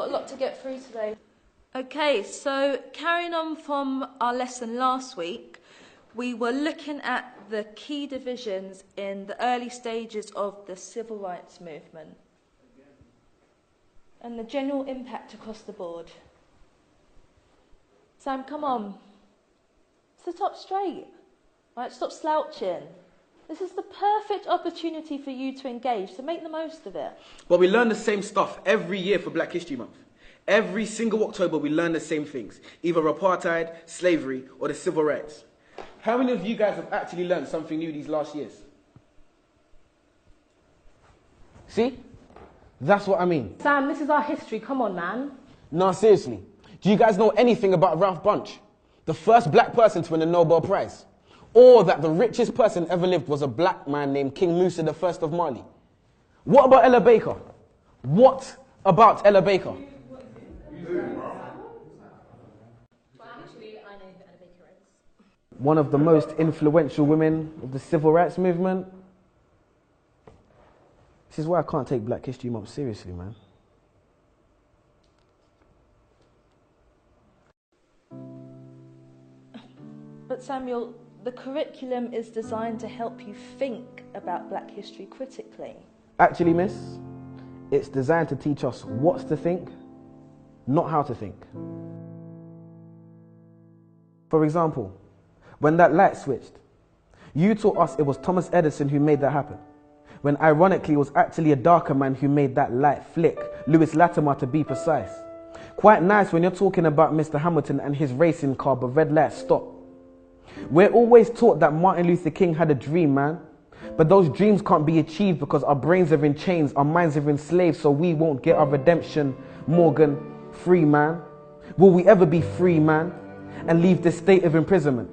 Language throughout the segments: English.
got a lot to get through today. Okay, so carrying on from our lesson last week, we were looking at the key divisions in the early stages of the civil rights movement and the general impact across the board. Sam, come on. Sit up straight. Right, stop slouching. This is the perfect opportunity for you to engage, so make the most of it. But we learn the same stuff every year for Black History Month. Every single October we learn the same things, either apartheid, slavery, or the civil rights. How many of you guys have actually learned something new these last years? See? That's what I mean. Sam, this is our history, come on, man. No, seriously. Do you guys know anything about Ralph Bunche? The first black person to win a Nobel Prize? Or that the richest person ever lived was a black man named King Musa I of Mali? What about Ella Baker? What about Ella Baker? One of the most influential women of the civil rights movement. This is why I can't take Black History Month seriously, man. But Samuel, the curriculum is designed to help you think about Black history critically. Actually, miss, it's designed to teach us what to think, not how to think. For example, when that light switched, you taught us it was Thomas Edison who made that happen, when ironically it was actually a darker man who made that light flick, Lewis Latimer to be precise. Quite nice when you're talking about Mr. Hamilton and his racing car, but red lights stop. We're always taught that Martin Luther King had a dream, man. But those dreams can't be achieved because our brains are in chains, our minds are enslaved, so we won't get our redemption. Morgan, free, man. Will we ever be free, man? And leave this state of imprisonment?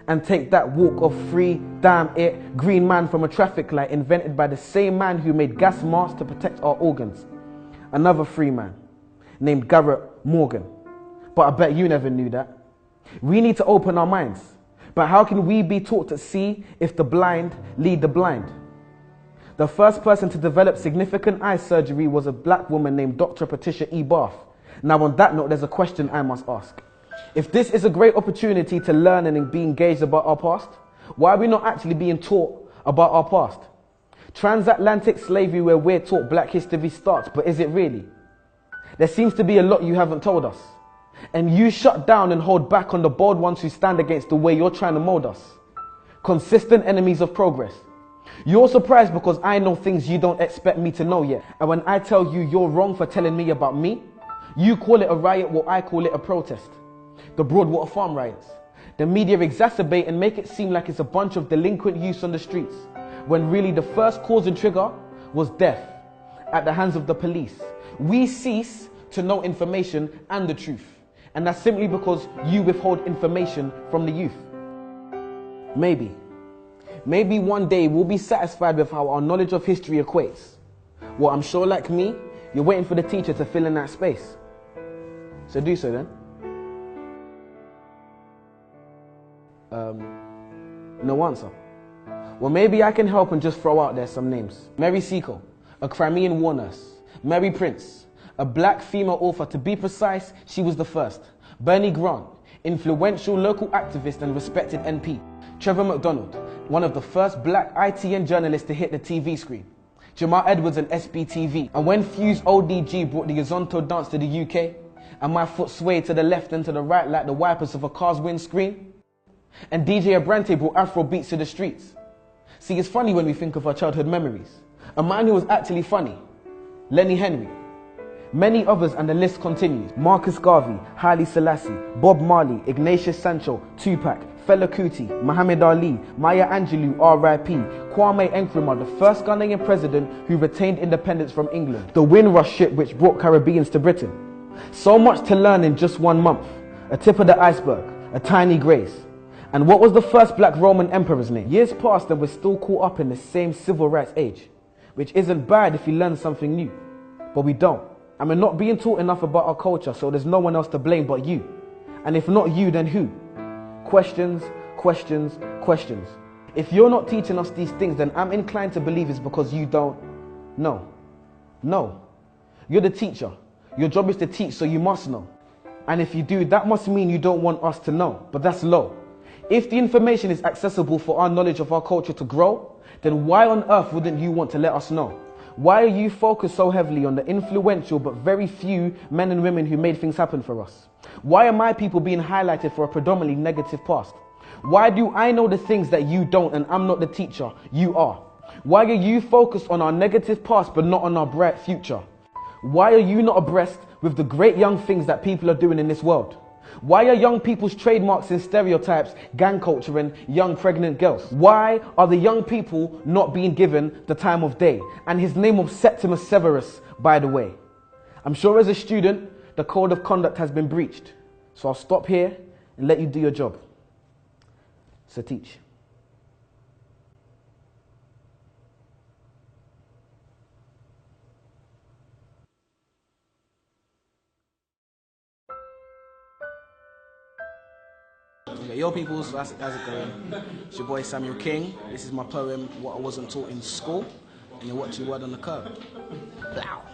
And take that walk of free, damn it, green man from a traffic light invented by the same man who made gas masks to protect our organs. Another free man named Garrett Morgan. But I bet you never knew that. We need to open our minds. But how can we be taught to see if the blind lead the blind? The first person to develop significant eye surgery was a black woman named Dr. Patricia E. Bath. Now on that note, there's a question I must ask. If this is a great opportunity to learn and be engaged about our past, why are we not actually being taught about our past? Transatlantic slavery, where we're taught Black history starts, but is it really? There seems to be a lot you haven't told us. And you shut down and hold back on the bold ones who stand against the way you're trying to mold us. Consistent enemies of progress. You're surprised because I know things you don't expect me to know yet. And when I tell you you're wrong for telling me about me, you call it a riot while I call it a protest. The Broadwater Farm riots. The media exacerbate and make it seem like it's a bunch of delinquent youths on the streets, when really the first cause and trigger was death at the hands of the police. We cease to know information and the truth. And that's simply because you withhold information from the youth. Maybe one day we'll be satisfied with how our knowledge of history equates. Well, I'm sure like me, you're waiting for the teacher to fill in that space. So do so then. No answer. Well, maybe I can help and just throw out there some names. Mary Seacole, a Crimean war nurse. Mary Prince, a black female author. To be precise, she was the first. Bernie Grant, influential local activist and respected NP. Trevor McDonald, one of the first black ITN journalists to hit the TV screen. Jamal Edwards and SBTV. And when Fuse ODG brought the Yazonto dance to the UK, and my foot swayed to the left and to the right like the wipers of a car's windscreen, and DJ Abrante brought Afro beats to the streets. See, it's funny when we think of our childhood memories. A man who was actually funny, Lenny Henry. Many others, and the list continues. Marcus Garvey, Haile Selassie, Bob Marley, Ignatius Sancho, Tupac, Fela Kuti, Muhammad Ali, Maya Angelou, R.I.P., Kwame Nkrumah, the first Ghanaian president who retained independence from England, the Windrush ship which brought Caribbeans to Britain. So much to learn in just 1 month. A tip of the iceberg, a tiny grace. And what was the first black Roman emperor's name? Years passed and we're still caught up in the same civil rights age, which isn't bad if you learn something new, but we don't. And we're not being taught enough about our culture, so there's no one else to blame but you. And if not you, then who? Questions, questions, questions. If you're not teaching us these things, then I'm inclined to believe it's because you don't know. No. You're the teacher. Your job is to teach, so you must know. And if you do, that must mean you don't want us to know, but that's low. If the information is accessible for our knowledge of our culture to grow, then why on earth wouldn't you want to let us know? Why are you focused so heavily on the influential but very few men and women who made things happen for us? Why are my people being highlighted for a predominantly negative past? Why do I know the things that you don't and I'm not the teacher, you are? Why are you focused on our negative past but not on our bright future? Why are you not abreast with the great young things that people are doing in this world? Why are young people's trademarks and stereotypes gang culture and young pregnant girls? Why are the young people not being given the time of day? And his name was Septimus Severus, by the way. I'm sure as a student, the code of conduct has been breached. So I'll stop here and let you do your job. So teach. Okay, yo peoples, how's it going? It's your boy Samuel King. This is my poem, What I Wasn't Taught in School. And you're watching Word on the Curb. Blow.